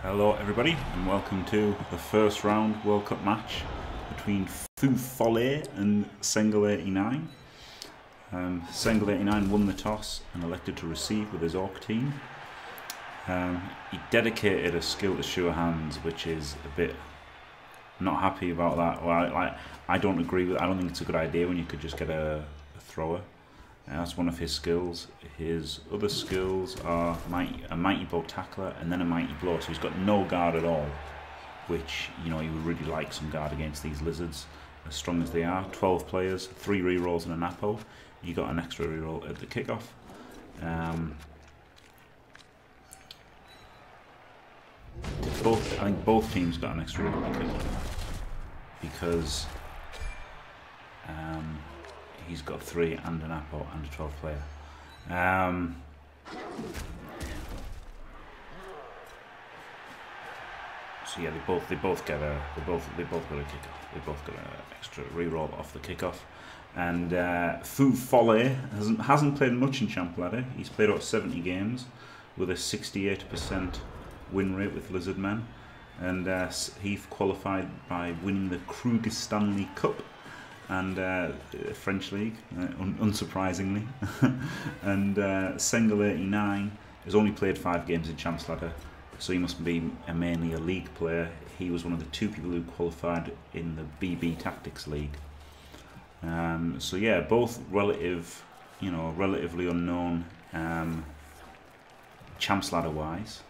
Hello everybody and welcome to the first round World Cup match between Fuefollet and Sengil89. Sengil89 won the toss and elected to receive with his Orc team. He dedicated a skill to sure hands, which is a bit not happy about that. Well, I don't agree with. I don't think it's a good idea when you could just get a thrower. That's one of his skills. His other skills are a mighty blow tackler and then a mighty blow. So he's got no guard at all, which, you know, you would really like some guard against these lizards, as strong as they are. 12 players, 3 rerolls and an apple. You got an extra reroll at the kickoff. I think both teams got an extra reroll at the kickoff because he's got 3 and an apple and a 12 player. So yeah, they both got a kickoff. They both got an extra reroll off the kickoff. And Fuefollet hasn't played much in Champ Ladder. He's played about 70 games with a 68% win rate with Lizard Men, and he qualified by winning the Krooguistanley Cup and French League, unsurprisingly. And Sengil89 has only played 5 games in Champs Ladder, so he must be mainly a league player. He was one of the 2 people who qualified in the BBTactics league. So yeah, both relatively unknown Champs Ladder wise,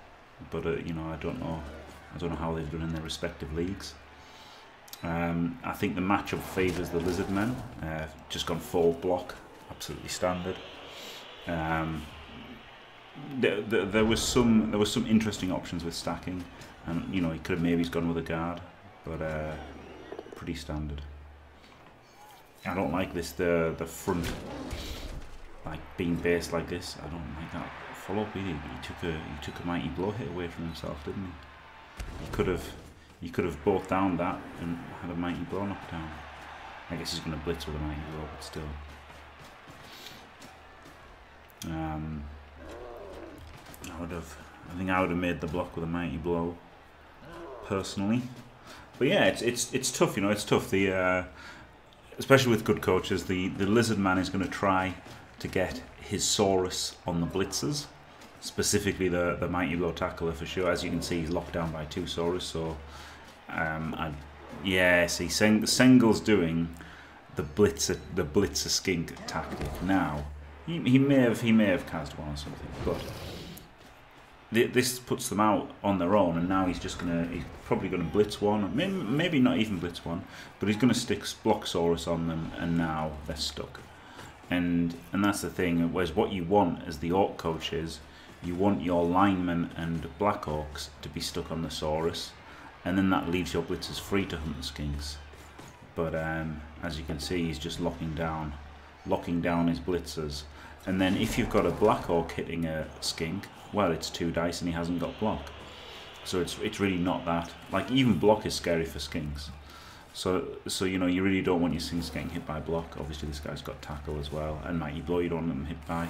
but you know, I don't know how they've done in their respective leagues. I think the matchup favours the Lizard Men. Just gone full block, absolutely standard. There was some interesting options with stacking, and you know, he could have maybe gone with a guard, but pretty standard. I don't like this the front like being based like this. I don't like that follow up. He took a mighty blow hit away from himself, didn't he? He could have both down that and had a mighty blow knocked down. I guess he's going to blitz with a mighty blow, but still. I think I would have made the block with a mighty blow, personally. But yeah, it's tough, you know. It's tough. Especially with good coaches, the Lizard Man is going to try to get his Saurus on the blitzers, specifically the mighty blow tackler for sure. As you can see, he's locked down by 2 Saurus. So yeah, see, Sengil's doing the blitzer skink tactic now. He may have cast one or something, but this puts them out on their own, and now he's probably gonna blitz one, maybe not even blitz one, but he's gonna stick block Saurus on them, and now they're stuck. And that's the thing. Whereas what you want as the Orc coach is, you want your linemen and black Orcs to be stuck on the Saurus, and then that leaves your blitzers free to hunt the skinks. But as you can see, he's just locking down his blitzers. And then if you've got a black Orc hitting a skink, well, it's 2 dice and he hasn't got block. So it's really not that. Like, even block is scary for skinks. So you know, you really don't want your skinks getting hit by block. Obviously this guy's got tackle as well, and mighty blow you don't want them hit by.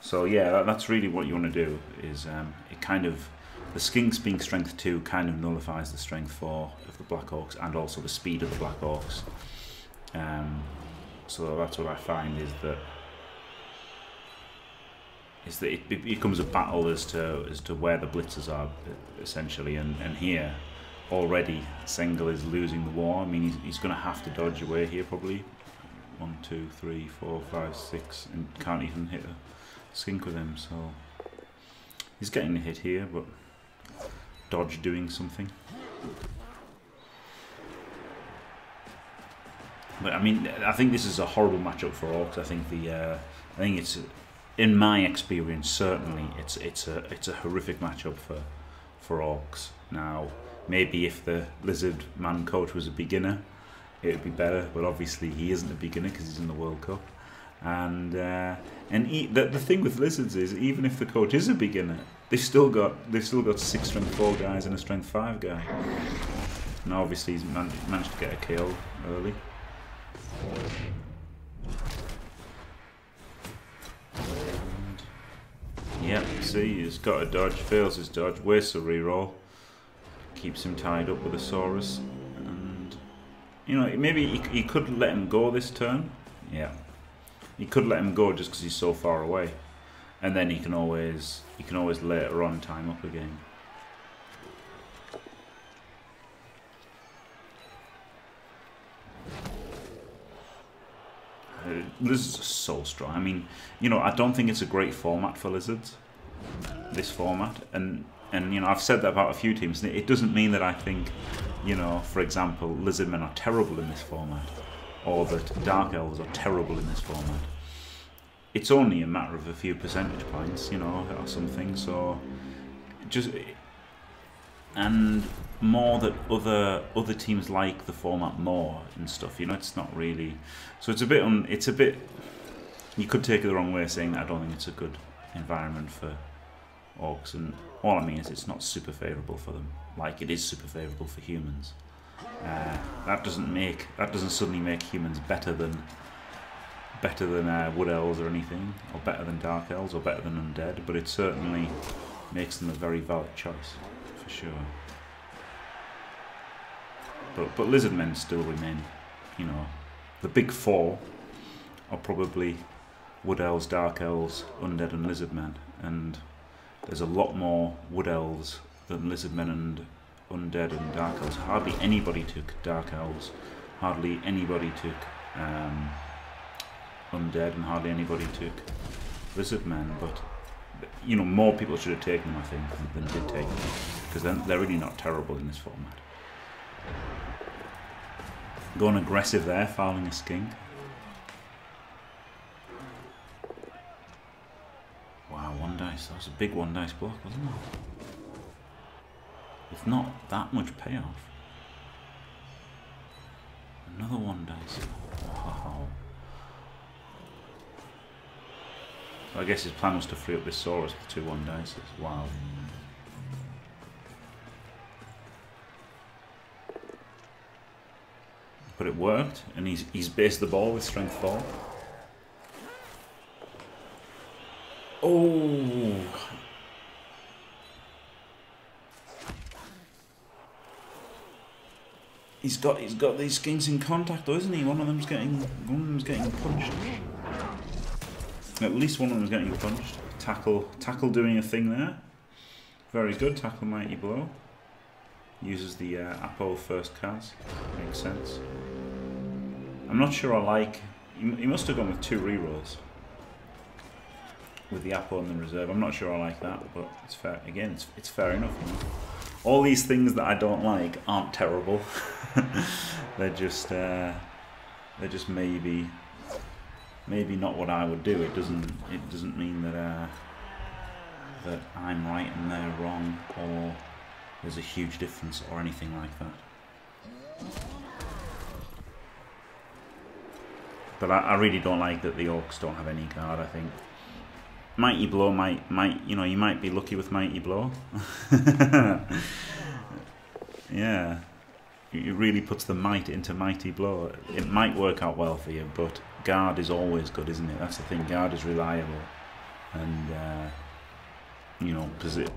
So yeah, that's really what you want to do. Is it kind of, the skinks being strength 2 kind of nullifies the strength 4 of the black Orcs and also the speed of the black Orcs. So that's what I find is that it becomes a battle as to where the blitzers are, essentially. And here already Sengil is losing the war. I mean, he's going to have to dodge away here probably. 1, 2, 3, 4, 5, 6, and can't even hit a skink with him. So he's getting a hit here, but dodge doing something. But I mean, I think this is a horrible matchup for Orcs. I think it's, in my experience, certainly it's a horrific matchup for Orcs. Now, maybe if the Lizard Man coach was a beginner, it would be better. But obviously, he isn't a beginner because he's in the World Cup. And the thing with Lizards is, even if the coach is a beginner, they've still got 6 strength 4 guys and a strength 5 guy. Now, obviously, he's managed to get a kill early. Yep, see, he's got a dodge, fails his dodge, wastes a reroll. keeps him tied up with a Saurus. And, you know, maybe he could let him go this turn. Yeah. He could let him go just because he's so far away. And then he can always later on time up again. Lizards are so strong. I mean, you know, I don't think it's a great format for Lizards, this format, and you know, I've said that about a few teams. It doesn't mean that I think, you know, for example, Lizardmen are terrible in this format, or that Dark Elves are terrible in this format. It's only a matter of a few percentage points, you know, or something. So, just and more that other teams like the format more and stuff. You know, it's not really. So it's a bit. You could take it the wrong way saying that I don't think it's a good environment for Orcs, and all I mean is it's not super favourable for them, like it is super favourable for humans. That doesn't suddenly make humans better than Wood Elves or anything, or better than Dark Elves, or better than Undead, but it certainly makes them a very valid choice, for sure. But Lizardmen still remain, you know, the big four are probably Wood Elves, Dark Elves, Undead and Lizardmen, and there's a lot more Wood Elves than Lizardmen and Undead and Dark Elves. Hardly anybody took Dark Elves, hardly anybody took Undead, and hardly anybody took Lizardmen, but you know, more people should have taken them, I think, than did take them, because they're really not terrible in this format. Going aggressive there, fouling a skink. Wow, one dice. That was a big one dice block, wasn't it? With not that much payoff. Another one dice. Wow. So I guess his plan was to free up this Saurus with 2 one dices. Wow. But it worked, and he's based the ball with strength 4. Oh! He's got these skinks in contact though, isn't he? One of them's getting punched. At least one of them's getting punched. Tackle doing a thing there. Very good. Tackle mighty blow. Uses the Apo first cast. Makes sense. I'm not sure I like. He must have gone with 2 rerolls with the Apo and the reserve. I'm not sure I like that, but it's fair. Again, it's fair enough. You know? All these things that I don't like aren't terrible. They're just maybe not what I would do. It doesn't mean that that I'm right and they're wrong, or there's a huge difference or anything like that. But I really don't like that the Orcs don't have any guard. I think Mighty Blow might you know, you might be lucky with Mighty Blow. Yeah, it really puts the might into Mighty Blow. It might work out well for you, but guard is always good, isn't it? That's the thing. Guard is reliable, and you know,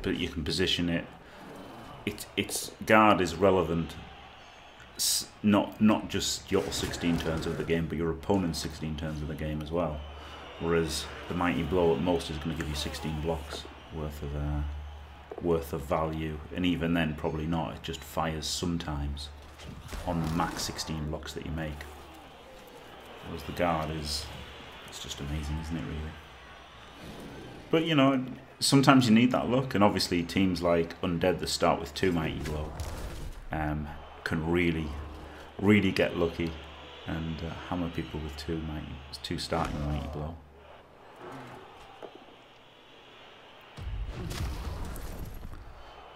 but you can position it. It's guard is relevant. Not just your 16 turns of the game, but your opponent's 16 turns of the game as well. Whereas the Mighty Blow at most is going to give you 16 blocks worth of value, and even then probably not. It just fires sometimes on the max 16 blocks that you make. Whereas the guard it's just amazing, isn't it, really? But you know, sometimes you need that luck, and obviously teams like Undead that start with 2 Mighty Blow can really get lucky and hammer people with 2 starting Mighty Blow.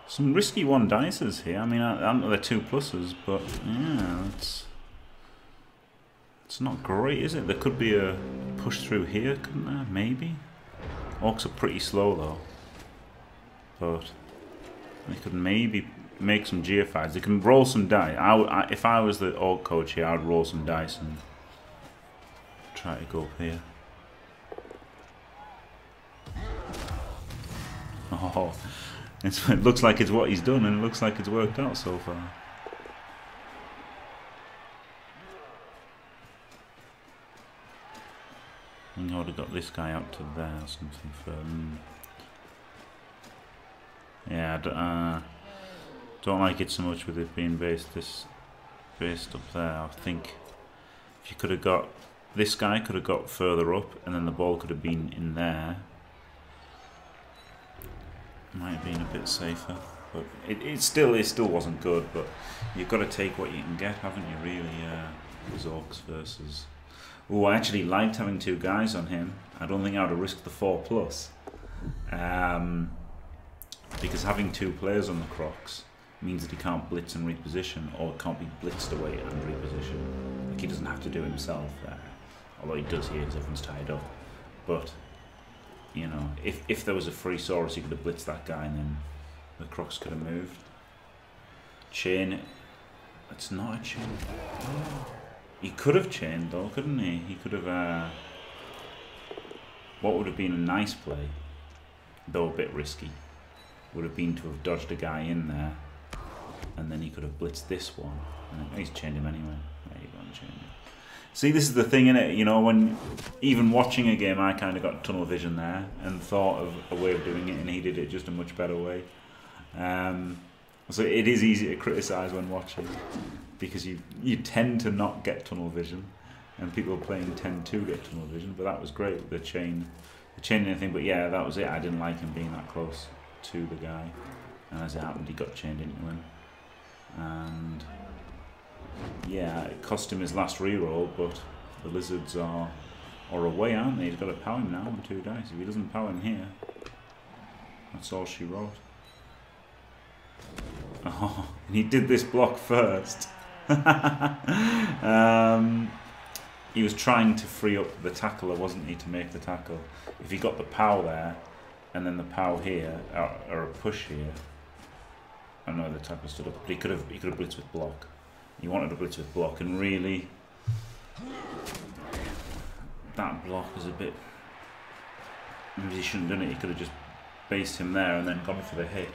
Some risky 1 dices here. I mean, I know they're 2 pluses, but yeah, it's not great, is it? There could be a push through here, couldn't there? Maybe. Orcs are pretty slow though, but they could maybe make some geophiles. They can roll some dice. If I was the Orc coach here, I'd roll some dice and try to go up here. Oh, It looks like it's what he's done, and it looks like it's worked out so far. I think I would have got this guy out to there or something for... yeah, I don't like it so much with it being based up there. I think if you could have got... this guy could have got further up, and then the ball could have been in there. Might have been a bit safer. But it still wasn't good, but you've got to take what you can get, haven't you, really? As Orcs versus... oh, I actually liked having two guys on him. I don't think I would have risked the 4+. Because having two players on the Crocs means that he can't blitz and reposition, or can't be blitzed away and reposition. Like, he doesn't have to do himself there. Although he does here because everyone's tied up. But, you know, if there was a free Saurus, he could have blitzed that guy and then the Crocs could have moved. Chain. It's not a chain. He could have chained though, couldn't he? He could have... what would have been a nice play, though a bit risky, would have been to have dodged a guy in there, and then he could have blitzed this one. And he's chained him anyway. There you go, and chained him. See, this is the thing, innit? You know, when even watching a game, I kind of got tunnel vision there and thought of a way of doing it, and he did it just a much better way. So it is easy to criticise when watching, because you tend to not get tunnel vision, and people playing tend to get tunnel vision. But that was great with the chaining thing. But yeah, that was it. I didn't like him being that close to the guy, and as it happened, he got chained into him, and yeah, it cost him his last reroll. But the lizards are away, aren't they? He's got to power him now on 2 dice. If he doesn't power him here, that's all she wrote. Oh, and he did this block first. He was trying to free up the tackler, wasn't he, to make the tackle. If he got the pow there, and then the pow here, or a push here, I know the tackle stood up, but he could have blitzed with block. He wanted to blitz with block, and really, that block was a bit... maybe he shouldn't have done it. He could have just based him there and then gone for the hit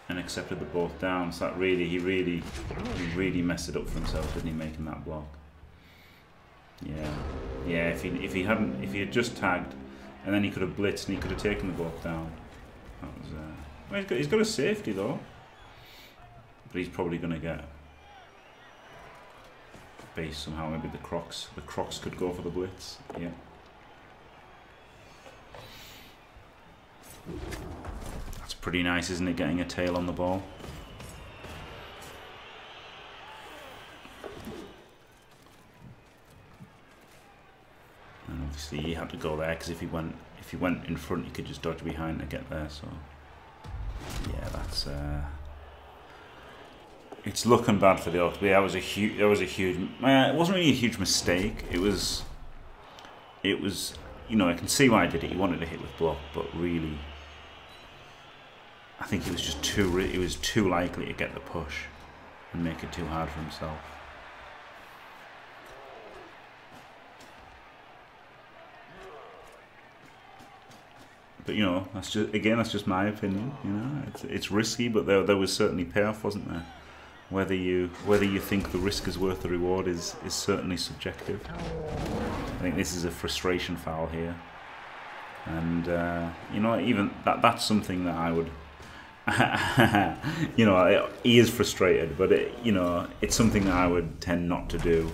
and accepted the both down. So that he really messed it up for himself, didn't he, making that block? Yeah. If he had just tagged, and then he could have blitzed and he could have taken the both down. That was. Well, he's got a safety though, but he's probably going to get base somehow. Maybe the Crocs could go for the blitz. Yeah. That's pretty nice, isn't it, getting a tail on the ball? And obviously he had to go there, because if he went in front, he could just dodge behind to get there. So yeah, that's it's looking bad for the Orcs. But yeah, it was a huge. It wasn't really a huge mistake. It was. You know, I can see why I did it. He wanted to hit with block, but really, I think it was just too likely to get the push and make it too hard for himself. But you know, that's just my opinion. You know, it's risky, but there was certainly payoff, wasn't there? Whether you think the risk is worth the reward is certainly subjective. I think this is a frustration foul here, and you know, even that's something that I would. You know, he is frustrated, but you know, it's something that I would tend not to do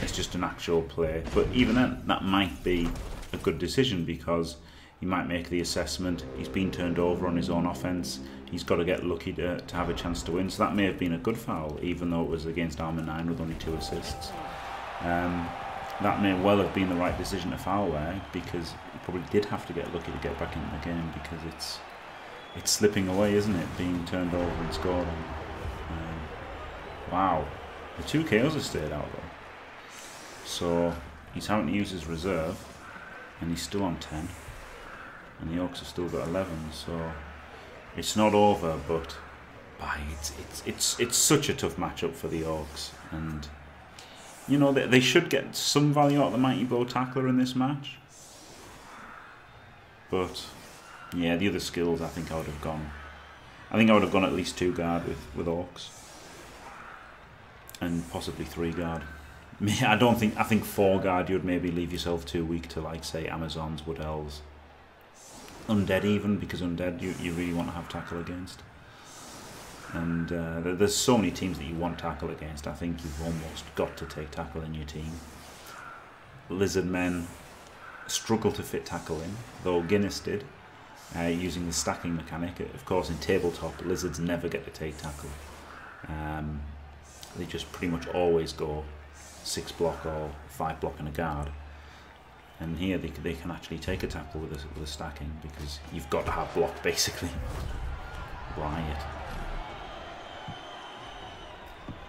it's just an actual play. But even then, that might be a good decision, because he might make the assessment, he's been turned over on his own offense, he's got to get lucky to have a chance to win. So that may have been a good foul, even though it was against Armour 9 with only 2 assists. That may well have been the right decision to foul there, because he probably did have to get lucky to get back into the game, because it's slipping away, isn't it, being turned over and scored on. Wow, the 2 KOs have stayed out though, so he's having to use his reserve, and he's still on 10, and the Orcs have still got 11, so it's not over. But it's such a tough matchup for the Orcs, and you know, they should get some value out of the Mighty Blow Tackler in this match, but Yeah, the other skills I think I would have gone. I think I would have gone at least 2 guard with Orcs. And possibly 3 guard. I think 4 guard you'd maybe leave yourself too weak to, like, say, Amazons, Wood Elves. Undead even, because Undead you really want to have tackle against. And there's so many teams that you want tackle against. I think you've almost got to take tackle in your team. Lizard Men struggle to fit tackle in, though Guinness did, using the stacking mechanic. Of course, in tabletop, lizards never get to take tackle. They just pretty much always go 6 block or 5 block and a guard. And here they can actually take a tackle with a stacking, because you've got to have block basically. Riot.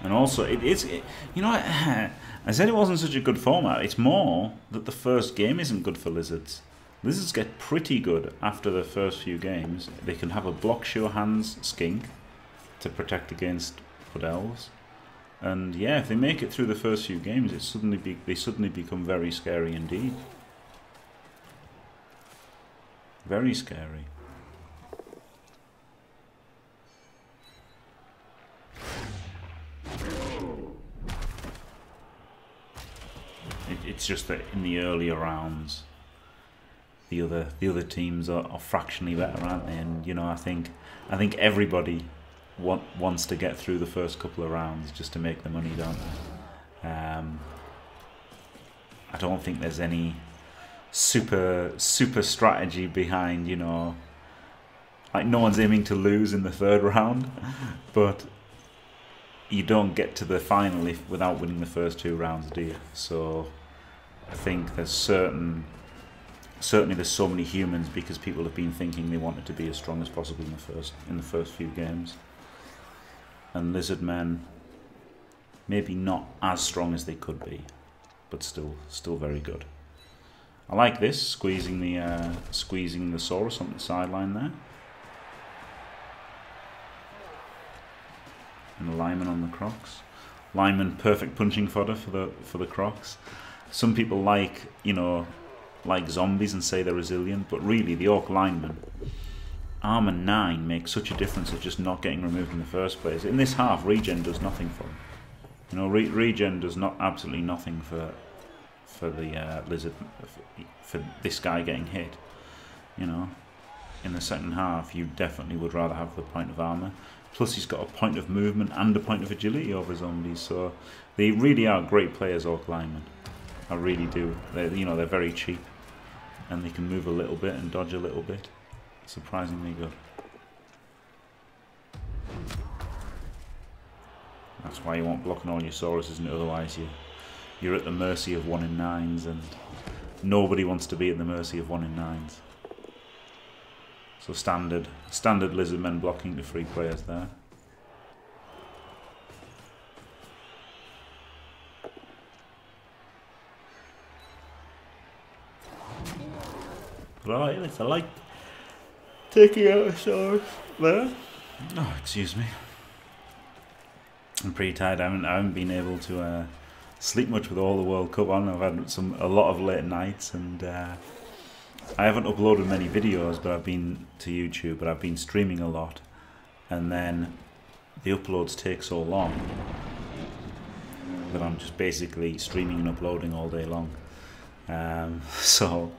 And also, you know, I said it wasn't such a good format. It's more that the first game isn't good for lizards. Lizards get pretty good after the first few games. They can have a block sure hands skink to protect against Wood Elves. And yeah, if they make it through the first few games, they suddenly become very scary indeed. Very scary. It's just that in the earlier rounds, the other teams are fractionally better, aren't they? And you know, I think everybody wants to get through the first couple of rounds just to make the money, don't they? I don't think there's any super strategy behind, you know, like no one's aiming to lose in the 3rd round, but you don't get to the final without winning the first 2 rounds, do you? So I think there's certainly there's so many humans because people have been thinking they wanted to be as strong as possible in the first few games. And Lizard Men, maybe not as strong as they could be, but still very good. I like this, squeezing the Saurus on the sideline there. And the lineman on the Crocs. Lineman, perfect punching fodder for the Crocs. Some people like zombies and say they're resilient, but really the Orc lineman, armor 9 makes such a difference of just not getting removed in the first place. In this half, regen does nothing for them. You know, regen does absolutely nothing for the lizard, for this guy getting hit. You know, in the second half, you definitely would rather have the point of armor. Plus, he's got a point of movement and a point of agility over zombies. So they really are great players, Orc linemen. I really do. They're very cheap, and they can move a little bit and dodge a little bit. Surprisingly good. That's why you want blocking all your Saurus, isn't it? Otherwise, you're at the mercy of 1 in 9s, and nobody wants to be at the mercy of 1 in 9s. So standard lizard men blocking to 3 players there. But I like this. I like taking out a Saurus there. Oh, excuse me. I'm pretty tired. I haven't been able to sleep much with all the World Cup on. I've had a lot of late nights, and I haven't uploaded many videos, but I've been to YouTube, but I've been streaming a lot, and then the uploads take so long that I'm just basically streaming and uploading all day long. So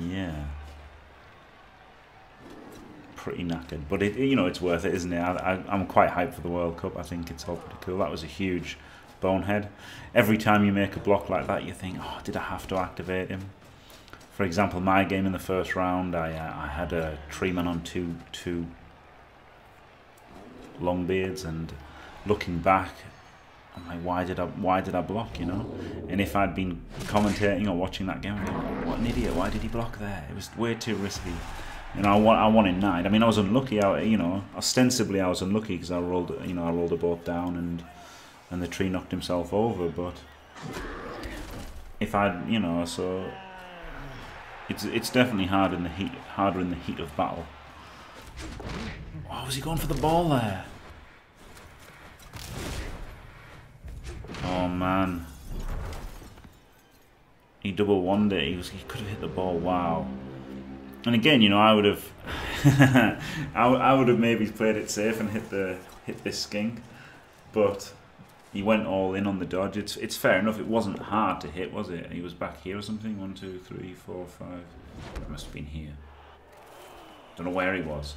yeah, pretty knackered, but it's worth it, isn't it? I'm quite hyped for the World Cup. I think it's all pretty cool. That was a huge bonehead. Every time you make a block like that, you think, oh, did I have to activate him? For example, my game in the first round, I had a treeman on two Longbeards, and looking back, I'm like, why did I block, you know? And if I'd been commentating or watching that game, I'd go, what an idiot, why did he block there? It was way too risky. You know, I won in 9. I mean, I was unlucky. Ostensibly I was unlucky because I rolled a boat down and the tree knocked himself over. But if I'd, so it's definitely harder in the heat of battle. Why was he going for the ball there? Oh man, he double won it. He could have hit the ball. Wow. And again, you know, I would have, I would have maybe played it safe and hit this skink, but he went all in on the dodge. It's fair enough. It wasn't hard to hit, was it? He was back here or something. 1, 2, 3, 4, 5. It must have been here. Don't know where he was,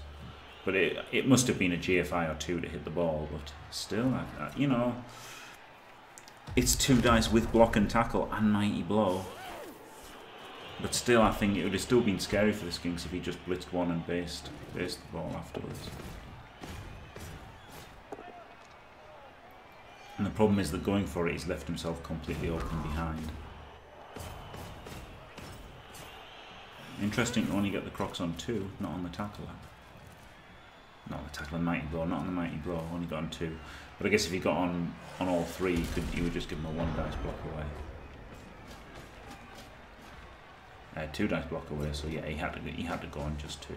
but it must have been a GFI or 2 to hit the ball. But still, you know, it's 2 dice with block and tackle and mighty blow. But still, I think it would have still been scary for the skinks if he just blitzed 1 and based the ball afterwards. And the problem is that going for it, he's left himself completely open behind. Interesting to only get the Crocs on 2, not on the tackler. Not on the tackler and mighty blow, not on the mighty blow, only got on 2. But I guess if he got on all 3, you would just give him a 1 dice block away. 2 dice block away, so yeah, he had to go on just 2.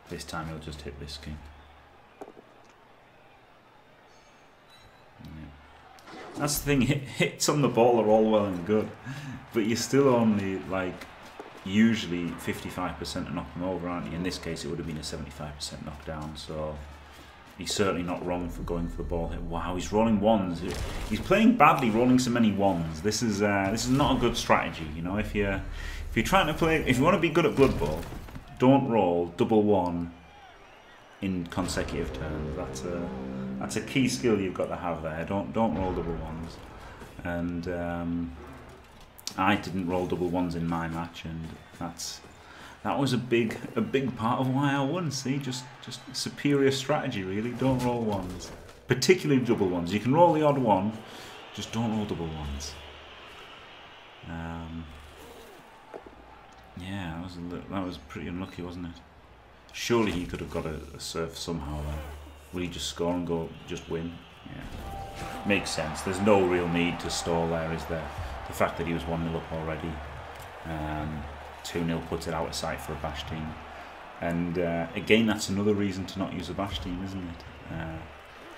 This time he'll just hit this skink. Yeah. That's the thing, hits on the ball are all well and good, but you're still only like usually 55% to knock them over, aren't you? In this case it would have been a 75% knockdown, so he's certainly not wrong for going for the ball hit. Wow, he's rolling 1s. He's playing badly, rolling so many 1s. This is not a good strategy. You know, if you're trying to play, if you want to be good at Blood Bowl, don't roll double 1 in consecutive turns. That's a key skill you've got to have there. Don't roll double 1s. And I didn't roll double 1s in my match, and that was a big part of why I won. See, just superior strategy, really. Don't roll 1s, particularly double 1s. You can roll the odd 1, just don't roll double 1s. Yeah, that was pretty unlucky, wasn't it? Surely he could have got a surf somehow there. Will he just score and just win? Yeah, makes sense. There's no real need to stall there, is there? The fact that he was 1-0 up already. 2-0 puts it out of sight for a bash team, and again, that's another reason to not use a bash team, isn't it?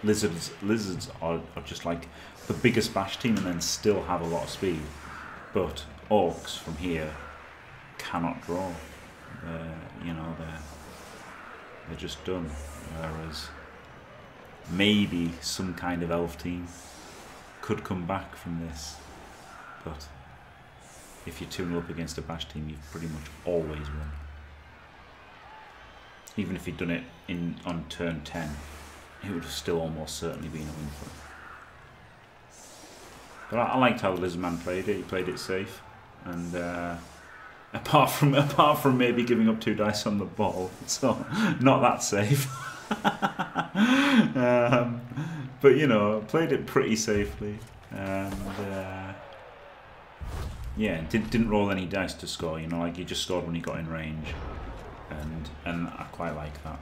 Lizards are just like the biggest bash team and then still have a lot of speed, but Orcs from here cannot draw. You know, they're just done. Whereas maybe some kind of elf team could come back from this, but if you're 2-0 up against a bash team, you've pretty much always won. Even if he'd done it on turn 10, it would have still almost certainly been a win for him. But I liked how Lizardman played it. He played it safe, and apart from maybe giving up 2 dice on the ball, so not that safe. But you know, played it pretty safely, and yeah, didn't roll any dice to score. You know, like he just scored when he got in range, and I quite like that.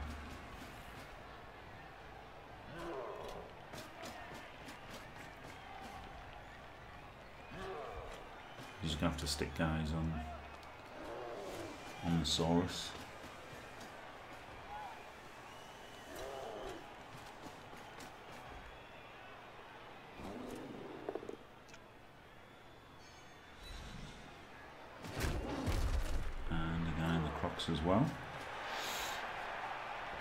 He's gonna have to stick guys on the Saurus. As well.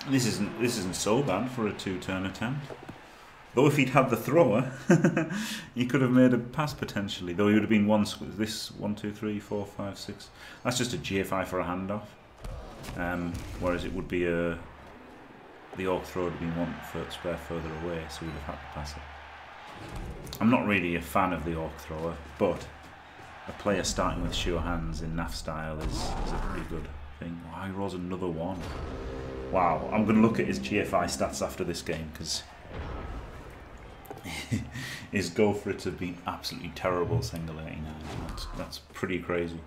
This isn't so bad for a 2-turn attempt. Though if he'd had the thrower, he could have made a pass potentially. Though he would have been this 1, 2, 3, 4, 5, 6. That's just a GFI for a handoff. Whereas it would be the Orc thrower would have been 1 foot spare further away, so we'd have had to pass it. I'm not really a fan of the Orc thrower, but a player starting with sure hands in NAF style is a pretty good thing. Wow, he rolls another 1. Wow, I'm going to look at his GFI stats after this game, because his go for it to have been absolutely terrible, Sengil89. That's pretty crazy.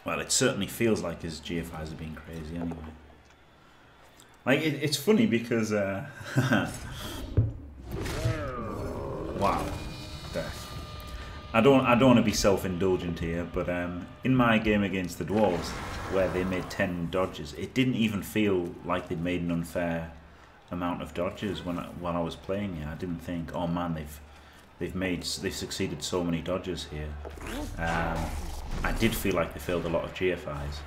Well, it certainly feels like his GFIs have been crazy anyway. Like, it's funny because wow, death. I don't want to be self-indulgent here, but in my game against the Dwarves, where they made 10 dodges, it didn't even feel like they'd made an unfair amount of dodges when I was playing it. I didn't think, oh man, they've succeeded so many dodges here. I did feel like they failed a lot of GFIs,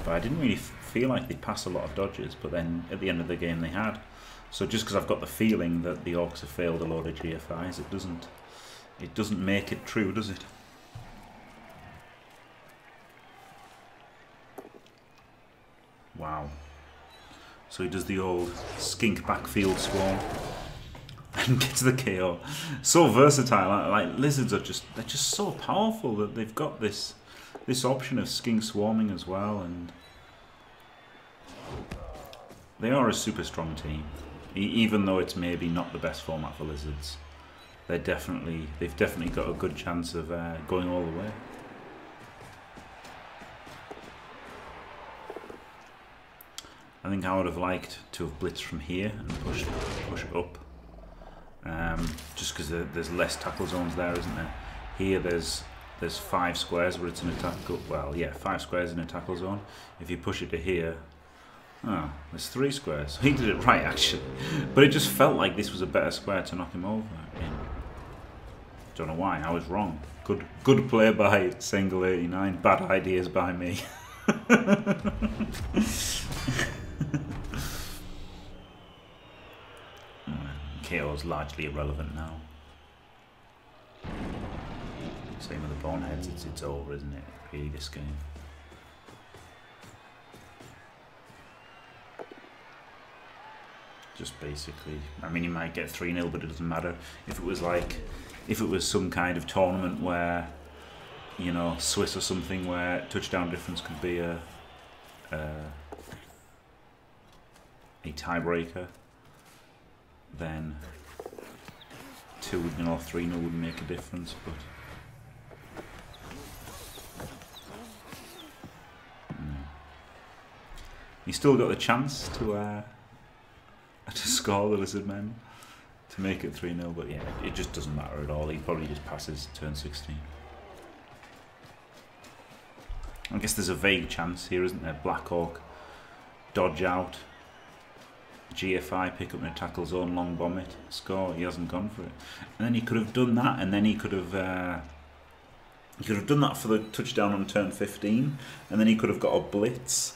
but I didn't really feel like they passed a lot of dodges. But then at the end of the game they had. So just because I've got the feeling that the Orcs have failed a load of GFIs, it doesn't make it true, does it? Wow. So he does the old skink backfield swarm and gets the KO. So versatile. Like lizards are they're just so powerful that they've got this option of skink swarming as well, and they are a super strong team. Even though it's maybe not the best format for lizards, they've definitely got a good chance of going all the way. I think I would have liked to have blitzed from here and push up, just because there's less tackle zones there, isn't there? Here there's 5 squares where it's in a tackle. Well, yeah, 5 squares in a tackle zone. If you push it to here, oh, there's 3 squares. He did it right actually, but it just felt like this was a better square to knock him over in. Don't know why. I was wrong. Good play by Sengil89. Bad ideas by me. KO's largely irrelevant now. Same with the Boneheads, it's over, isn't it? Really, this game. Just basically, I mean, you might get 3-0, but it doesn't matter. If it was some kind of tournament where, you know, Swiss or something, where touchdown difference could be a tiebreaker, then 2-0 or 3-0 wouldn't make a difference, but you still got the chance to score the Lizard Men to make it 3-0, but yeah, it just doesn't matter at all. He probably just passes turn 16. I guess there's a vague chance here, isn't there? Black Orc, dodge out, GFI, pick up in a tackle zone, long bomb it, score. He hasn't gone for it. And then he could have done that, and then he could have done that for the touchdown on turn 15, and then he could have got a blitz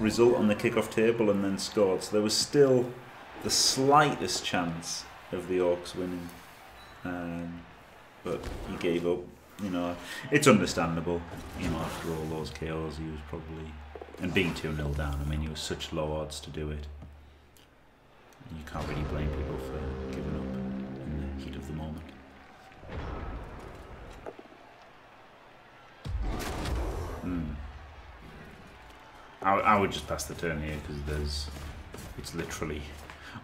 result on the kickoff table and then scored. So there was still the slightest chance of the Orcs winning, but he gave up. You know, it's understandable. You know, after all those KOs, he was probably, and being 2-0 down. I mean, he was such low odds to do it. You can't really blame people for giving up in the heat of the moment. I would just pass the turn here because it's literally.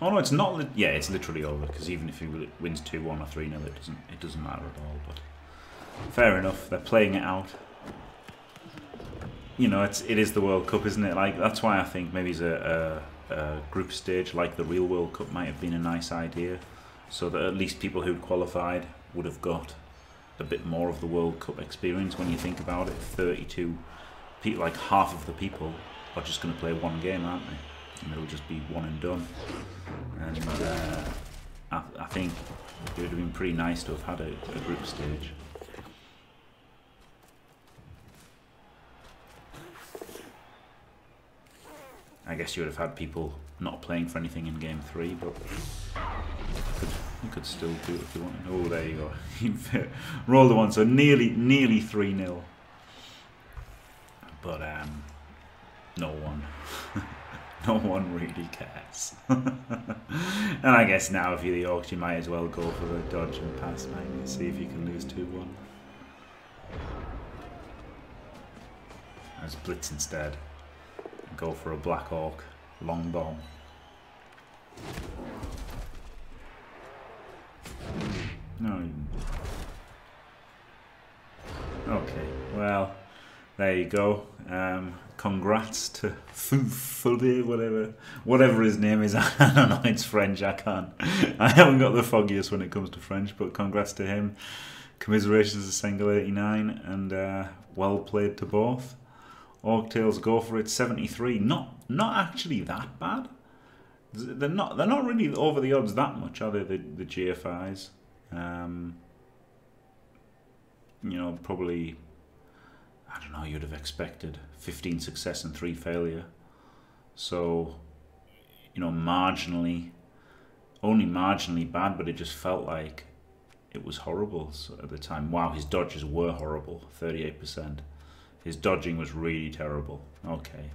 Oh no, it's not. Yeah, it's literally over because even if he wins 2-1 or 3-0, it doesn't matter at all. But fair enough, they're playing it out. You know, it is the World Cup, isn't it? Like that's why I think maybe a group stage like the real World Cup might have been a nice idea, so that at least people who'd qualified would have got a bit more of the World Cup experience. When you think about it, 32 people, like half of the people, are just going to play one game, aren't they? And it'll just be one and done. And I think it would have been pretty nice to have had a group stage. I guess you would have had people not playing for anything in game 3, but you could still do it if you wanted. Oh, there you go. Roll the one, so nearly 3-0. But no one. No one really cares. And I guess now if you're the Orcs, you might as well go for the dodge and pass, maybe see if you can lose 2-1. Let's blitz instead. Go for a Black Orc long bomb. No. Okay, well, there you go. Congrats to Fuefollet, whatever his name is. I don't know, it's French, I haven't got the foggiest when it comes to French, but congrats to him. Commiserations to Sengil89, and well played to both. Orc Tales go for it, 73. Not actually that bad. They're not really over the odds that much, are they? The GFIs, you know, probably, I don't know. You'd have expected 15 success and 3 failure. So, you know, only marginally bad, but it just felt like it was horrible at the time. Wow, his dodges were horrible. 38%. His dodging was really terrible. Okay.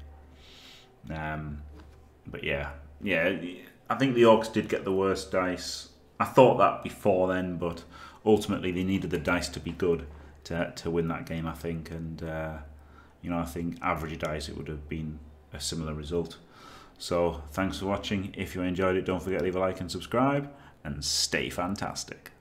But yeah, I think the Orcs did get the worst dice. I thought that before then, but ultimately they needed the dice to be good to win that game, I think. And you know, I think average dice, it would have been a similar result. So thanks for watching. If you enjoyed it, don't forget to leave a like and subscribe, and stay fantastic.